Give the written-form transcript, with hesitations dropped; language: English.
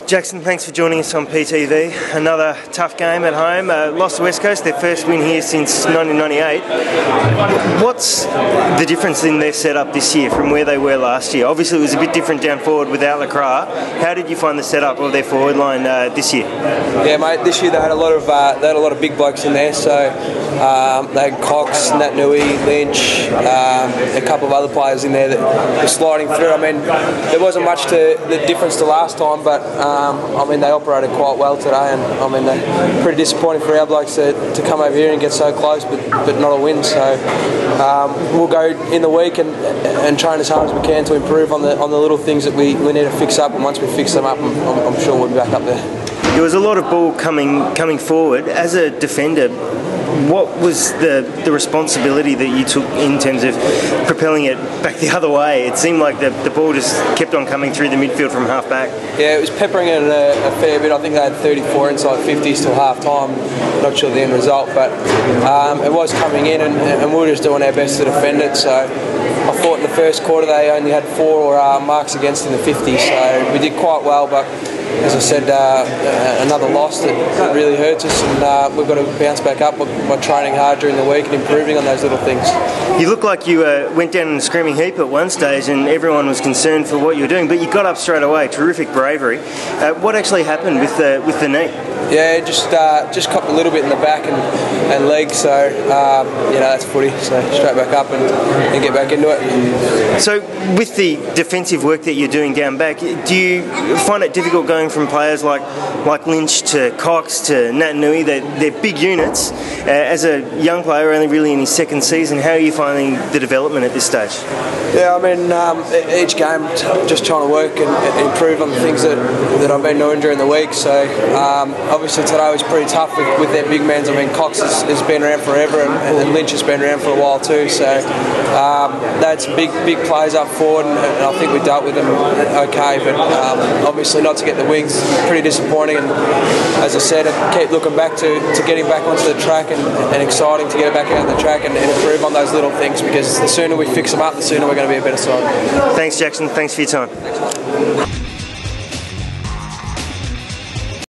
Jackson, thanks for joining us on PTV. Another tough game at home. Lost to West Coast, their first win here since 1998. What's the difference in their setup this year from where they were last year? Obviously it was a bit different down forward without LaCroix. How did you find the setup of their forward line this year? Yeah, mate. This year they had a lot of big blokes in there. So they had Cox, Nat Nui, Lynch, a couple of other players in there that were sliding through. I mean, there wasn't much to the difference to last time, but I mean they operated quite well today, and I mean they're pretty disappointing for our blokes to come over here and get so close, but not a win. So we'll go in the week and train as hard as we can to improve on the little things that we need to fix up, and once we fix them up, I'm sure we'll be back up there. There was a lot of ball coming forward. As a defender, what was the responsibility that you took in terms of propelling it back the other way? It seemed like the ball just kept on coming through the midfield from half back. Yeah, it was peppering it a fair bit. I think they had 34 inside 50s till half time. Not sure the end result, but it was coming in, and we were just doing our best to defend it. So I thought in the first quarter they only had 4 marks against in the 50s, so we did quite well, but as I said, another loss that really hurts us, and we've got to bounce back up by training hard during the week and improving on those little things. You looked like you went down in a screaming heap at one stage and everyone was concerned for what you were doing, but you got up straight away. Terrific bravery. What actually happened with the knee? Yeah, just copped a little bit in the back and leg, so that's footy, so straight back up and get back into it. So with the defensive work that you're doing down back, do you find it difficult going from players like Lynch to Cox to Nat Nui? They're big units. As a young player, only really in his second season, how are you finding the development at this stage? Yeah, I mean, each game just trying to work and improve on the things that I've been doing during the week. So obviously today was pretty tough with their big men. I mean, Cox has been around forever, and Lynch has been around for a while too. So they had some big plays up forward, and I think we dealt with them okay. But obviously not to get the wings, pretty disappointing. And as I said, I keep looking back to getting back onto the track and exciting to get back out on the track and improve on those little things, because the sooner we fix them up, the sooner we're going to be a better side. Thanks, Jackson. Thanks for your time.